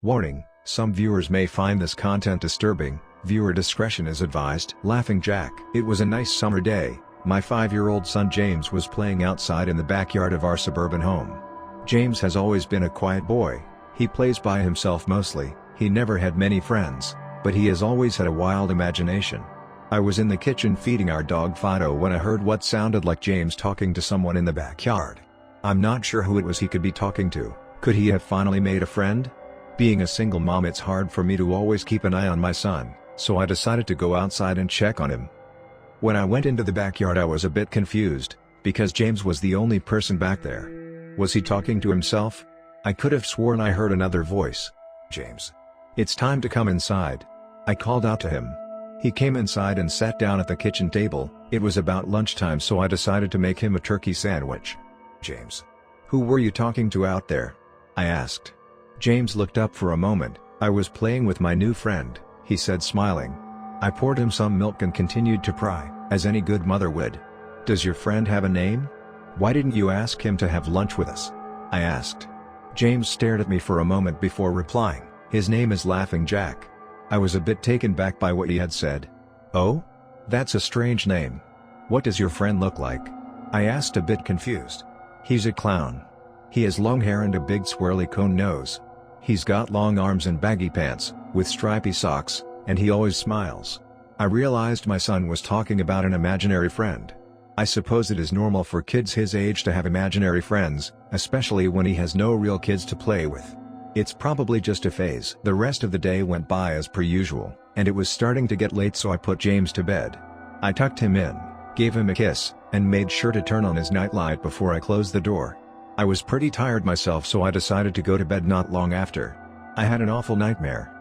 Warning: some viewers may find this content disturbing. Viewer discretion is advised. Laughing Jack. It was a nice summer day. My 5-year-old son James was playing outside in the backyard of our suburban home. James has always been a quiet boy. He plays by himself mostly. He never had many friends, but he has always had a wild imagination. I was in the kitchen feeding our dog Fido when I heard what sounded like James talking to someone in the backyard. I'm not sure who it was he could be talking to. Could he have finally made a friend? Being a single mom, it's hard for me to always keep an eye on my son, so I decided to go outside and check on him. When I went into the backyard, I was a bit confused, because James was the only person back there. Was he talking to himself? I could have sworn I heard another voice. "James, it's time to come inside." I called out to him. He came inside and sat down at the kitchen table. It was about lunchtime, so I decided to make him a turkey sandwich. "James, who were you talking to out there?" I asked. James looked up for a moment. "I was playing with my new friend," he said, smiling. I poured him some milk and continued to pry, as any good mother would. "Does your friend have a name? Why didn't you ask him to have lunch with us?" I asked. James stared at me for a moment before replying, "His name is Laughing Jack." I was a bit taken back by what he had said. "Oh? That's a strange name. What does your friend look like?" I asked, a bit confused. "He's a clown. He has long hair and a big swirly cone nose. He's got long arms and baggy pants, with stripy socks, and he always smiles." I realized my son was talking about an imaginary friend. I suppose it is normal for kids his age to have imaginary friends, especially when he has no real kids to play with. It's probably just a phase. The rest of the day went by as per usual, and it was starting to get late, so I put James to bed. I tucked him in, gave him a kiss, and made sure to turn on his nightlight before I closed the door. I was pretty tired myself, so I decided to go to bed not long after. I had an awful nightmare.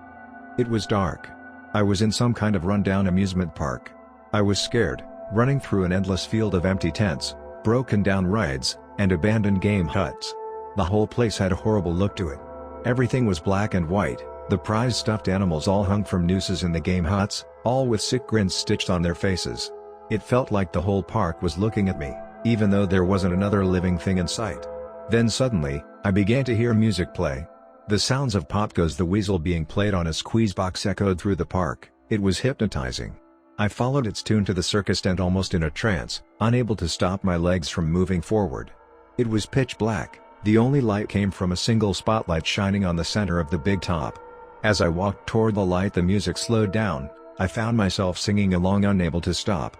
It was dark. I was in some kind of rundown amusement park. I was scared, running through an endless field of empty tents, broken down rides, and abandoned game huts. The whole place had a horrible look to it. Everything was black and white. The prized stuffed animals all hung from nooses in the game huts, all with sick grins stitched on their faces. It felt like the whole park was looking at me, even though there wasn't another living thing in sight. Then suddenly, I began to hear music play. The sounds of Pop Goes the Weasel being played on a squeeze box echoed through the park. It was hypnotizing. I followed its tune to the circus tent, almost in a trance, unable to stop my legs from moving forward. It was pitch black. The only light came from a single spotlight shining on the center of the big top. As I walked toward the light, the music slowed down. I found myself singing along, unable to stop.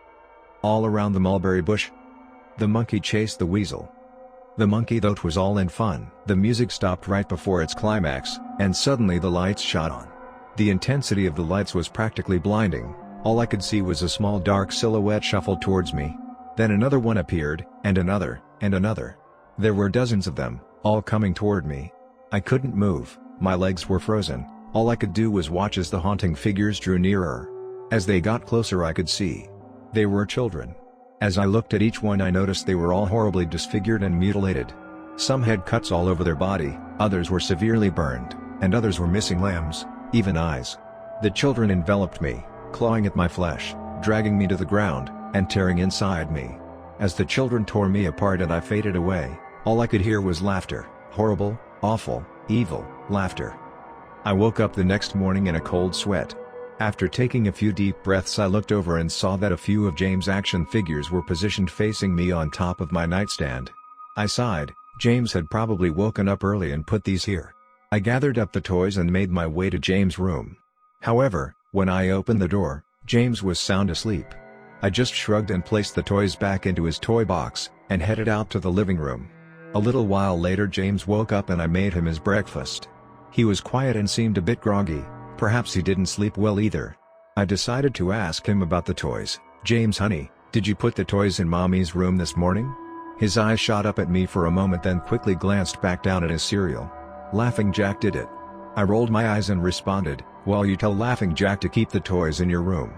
All around the mulberry bush, the monkey chased the weasel. The monkey thought was all in fun. The music stopped right before its climax, and suddenly the lights shot on. The intensity of the lights was practically blinding. All I could see was a small dark silhouette shuffle towards me. Then another one appeared, and another, and another. There were dozens of them, all coming toward me. I couldn't move, my legs were frozen. All I could do was watch as the haunting figures drew nearer. As they got closer, I could see they were children. As I looked at each one, I noticed they were all horribly disfigured and mutilated. Some had cuts all over their body, others were severely burned, and others were missing limbs, even eyes. The children enveloped me, clawing at my flesh, dragging me to the ground, and tearing inside me. As the children tore me apart and I faded away, all I could hear was laughter, horrible, awful, evil laughter. I woke up the next morning in a cold sweat. After taking a few deep breaths, I looked over and saw that a few of James' action figures were positioned facing me on top of my nightstand. I sighed. James had probably woken up early and put these here. I gathered up the toys and made my way to James' room. However, when I opened the door, James was sound asleep. I just shrugged and placed the toys back into his toy box, and headed out to the living room. A little while later, James woke up and I made him his breakfast. He was quiet and seemed a bit groggy. Perhaps he didn't sleep well either. I decided to ask him about the toys. "James, honey, did you put the toys in Mommy's room this morning?" His eyes shot up at me for a moment, then quickly glanced back down at his cereal. "Laughing Jack did it." I rolled my eyes and responded, "Well, you tell Laughing Jack to keep the toys in your room."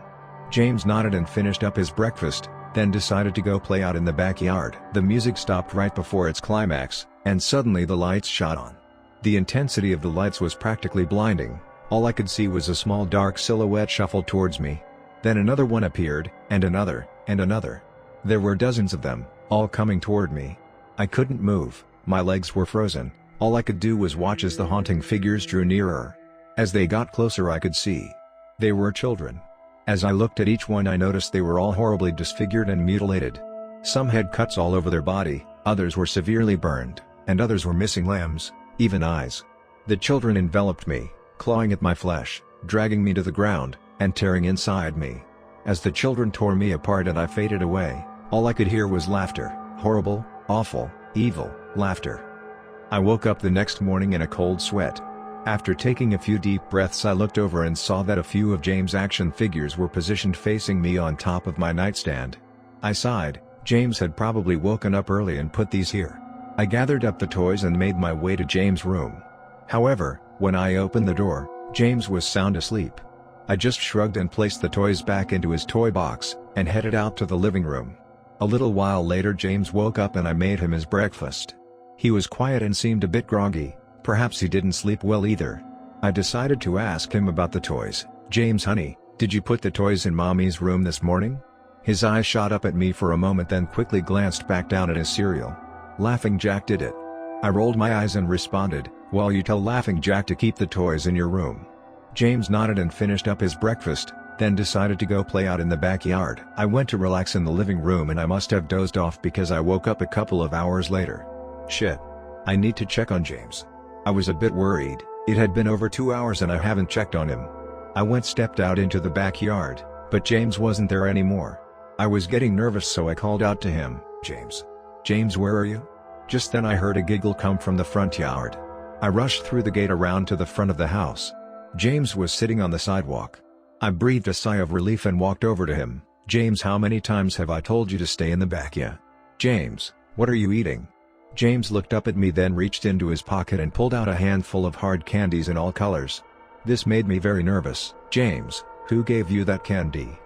James nodded and finished up his breakfast, then decided to go play out in the backyard. The music stopped right before its climax, and suddenly the lights shot on. The intensity of the lights was practically blinding. All I could see was a small dark silhouette shuffle towards me. Then another one appeared, and another, and another. There were dozens of them, all coming toward me. I couldn't move, my legs were frozen. All I could do was watch as the haunting figures drew nearer. As they got closer I could see they were children. As I looked at each one I noticed they were all horribly disfigured and mutilated. Some had cuts all over their body, others were severely burned, and others were missing limbs, even eyes. The children enveloped me, clawing at my flesh, dragging me to the ground, and tearing inside me. As the children tore me apart and I faded away, all I could hear was laughter, horrible, awful, evil, laughter. I woke up the next morning in a cold sweat. After taking a few deep breaths I looked over and saw that a few of James' action figures were positioned facing me on top of my nightstand. I sighed. James had probably woken up early and put these here. I gathered up the toys and made my way to James' room. However, when I opened the door, James was sound asleep. I just shrugged and placed the toys back into his toy box, and headed out to the living room. A little while later James woke up and I made him his breakfast. He was quiet and seemed a bit groggy, perhaps he didn't sleep well either. I decided to ask him about the toys. "James honey, did you put the toys in Mommy's room this morning?" His eyes shot up at me for a moment then quickly glanced back down at his cereal. "Laughing Jack did it." I rolled my eyes and responded, "Well, you tell Laughing Jack to keep the toys in your room." James nodded and finished up his breakfast, then decided to go play out in the backyard. I went to relax in the living room and I must have dozed off because I woke up a couple of hours later. Shit. I need to check on James. I was a bit worried. It had been over 2 hours and I haven't checked on him. I stepped out into the backyard, but James wasn't there anymore. I was getting nervous so I called out to him, "James. James, where are you?" Just then I heard a giggle come from the front yard. I rushed through the gate around to the front of the house. James was sitting on the sidewalk. I breathed a sigh of relief and walked over to him. "James, how many times have I told you to stay in the back? Yeah. James, what are you eating?" James looked up at me then reached into his pocket and pulled out a handful of hard candies in all colors. This made me very nervous. "James, who gave you that candy?"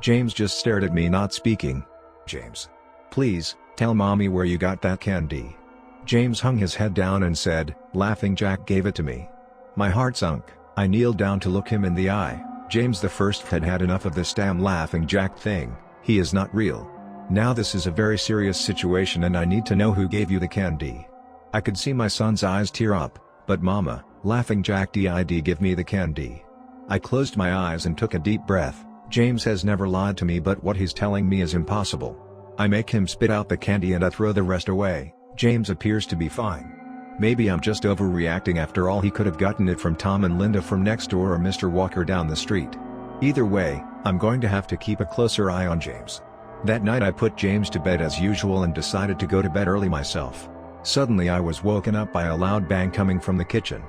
James just stared at me not speaking. "James. Please, tell Mommy where you got that candy." James hung his head down and said, "Laughing Jack gave it to me." My heart sunk. I kneeled down to look him in the eye. James the first had had enough of this damn Laughing Jack thing. He is not real. Now this is a very serious situation and I need to know who gave you the candy. I could see my son's eyes tear up. "But Mama, Laughing Jack did give me the candy." I closed my eyes and took a deep breath. James has never lied to me but what he's telling me is impossible. I make him spit out the candy and I throw the rest away. James appears to be fine. Maybe I'm just overreacting after all he could have gotten it from Tom and Linda from next door or Mr. Walker down the street. Either way, I'm going to have to keep a closer eye on James. That night I put James to bed as usual and decided to go to bed early myself. Suddenly I was woken up by a loud bang coming from the kitchen.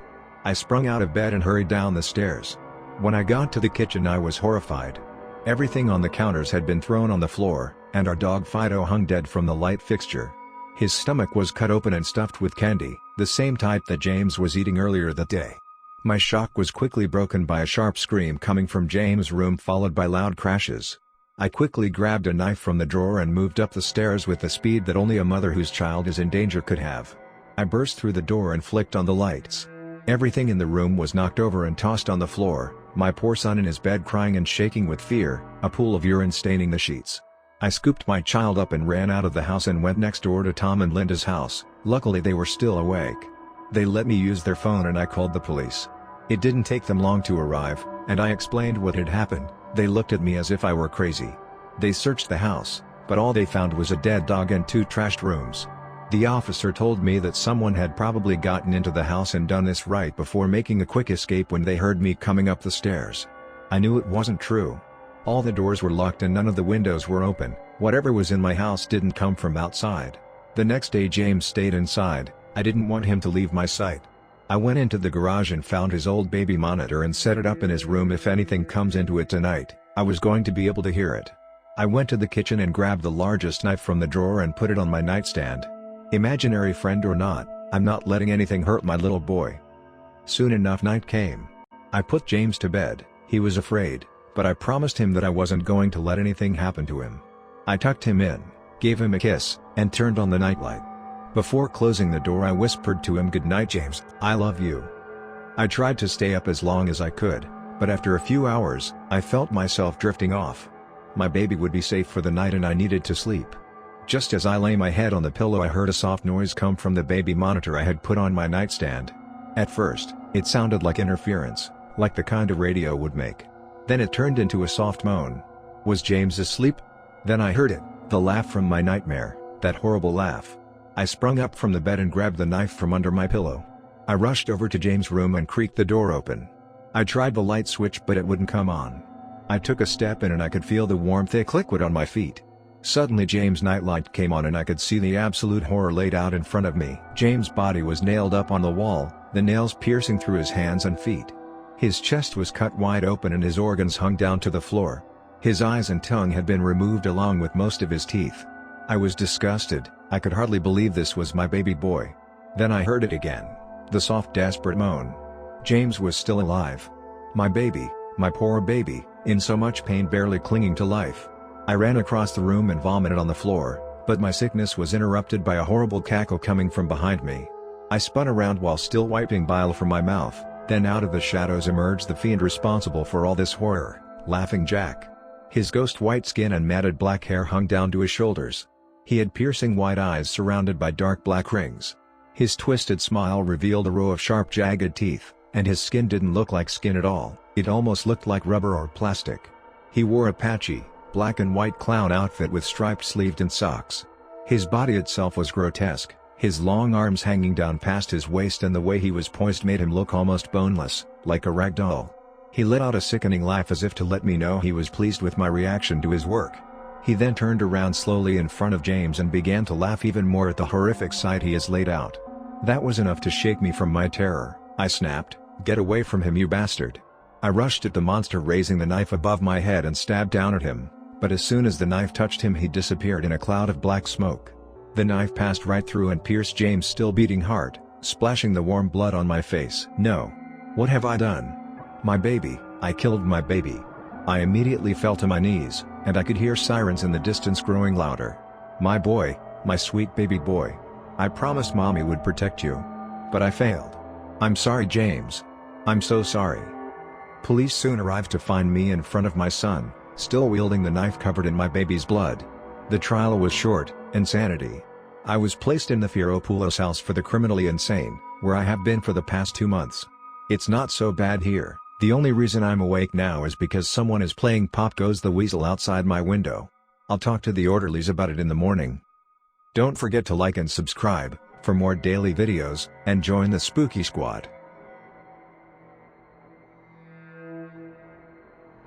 I sprung out of bed and hurried down the stairs. When I got to the kitchen I was horrified. Everything on the counters had been thrown on the floor, and our dog Fido hung dead from the light fixture. His stomach was cut open and stuffed with candy, the same type that James was eating earlier that day. My shock was quickly broken by a sharp scream coming from James' room followed by loud crashes. I quickly grabbed a knife from the drawer and moved up the stairs with the speed that only a mother whose child is in danger could have. I burst through the door and flicked on the lights. Everything in the room was knocked over and tossed on the floor, my poor son in his bed crying and shaking with fear, a pool of urine staining the sheets. I scooped my child up and ran out of the house and went next door to Tom and Linda's house. Luckily they were still awake. They let me use their phone and I called the police. It didn't take them long to arrive, and I explained what had happened. They looked at me as if I were crazy. They searched the house, but all they found was a dead dog and 2 trashed rooms. The officer told me that someone had probably gotten into the house and done this right before making a quick escape when they heard me coming up the stairs. I knew it wasn't true. All the doors were locked and none of the windows were open. Whatever was in my house didn't come from outside. The next day James stayed inside. I didn't want him to leave my sight. I went into the garage and found his old baby monitor and set it up in his room. If anything comes into it tonight, I was going to be able to hear it. I went to the kitchen and grabbed the largest knife from the drawer and put it on my nightstand. Imaginary friend or not, I'm not letting anything hurt my little boy. Soon enough night came. I put James to bed. He was afraid, but I promised him that I wasn't going to let anything happen to him. I tucked him in, gave him a kiss, and turned on the nightlight. Before closing the door I whispered to him, "Good night James, I love you." I tried to stay up as long as I could, but after a few hours, I felt myself drifting off. My baby would be safe for the night and I needed to sleep. Just as I lay my head on the pillow, I heard a soft noise come from the baby monitor I had put on my nightstand. At first, it sounded like interference, like the kind a radio would make. Then it turned into a soft moan. Was James asleep? Then I heard it, the laugh from my nightmare, that horrible laugh. I sprung up from the bed and grabbed the knife from under my pillow. I rushed over to James' room and creaked the door open. I tried the light switch but it wouldn't come on. I took a step in and I could feel the warm thick liquid on my feet. Suddenly James' nightlight came on and I could see the absolute horror laid out in front of me. James' body was nailed up on the wall, the nails piercing through his hands and feet. His chest was cut wide open and his organs hung down to the floor. His eyes and tongue had been removed along with most of his teeth. I was disgusted. I could hardly believe this was my baby boy. Then I heard it again. The soft desperate moan. James was still alive. My baby, my poor baby, in so much pain, barely clinging to life. I ran across the room and vomited on the floor, but my sickness was interrupted by a horrible cackle coming from behind me. I spun around while still wiping bile from my mouth, then out of the shadows emerged the fiend responsible for all this horror, Laughing Jack. His ghost white skin and matted black hair hung down to his shoulders. He had piercing white eyes surrounded by dark black rings. His twisted smile revealed a row of sharp jagged teeth, and his skin didn't look like skin at all, it almost looked like rubber or plastic. He wore a patchy, black and white clown outfit with striped sleeves and socks. His body itself was grotesque, his long arms hanging down past his waist and the way he was poised made him look almost boneless, like a rag doll. He let out a sickening laugh as if to let me know he was pleased with my reaction to his work. He then turned around slowly in front of James and began to laugh even more at the horrific sight he has laid out. That was enough to shake me from my terror. I snapped, "Get away from him, you bastard." I rushed at the monster, raising the knife above my head and stabbed down at him, but as soon as the knife touched him he disappeared in a cloud of black smoke. The knife passed right through and pierced James' still beating heart, splashing the warm blood on my face. No. What have I done? My baby, I killed my baby. I immediately fell to my knees, and I could hear sirens in the distance growing louder. My boy, my sweet baby boy. I promised mommy would protect you. But I failed. I'm sorry, James. I'm so sorry. Police soon arrived to find me in front of my son, still wielding the knife covered in my baby's blood. The trial was short: insanity. I was placed in the Fieropoulos house for the criminally insane, where I have been for the past 2 months. It's not so bad here. The only reason I'm awake now is because someone is playing Pop Goes the Weasel outside my window. I'll talk to the orderlies about it in the morning. Don't forget to like and subscribe for more daily videos, and join the Spooky Squad.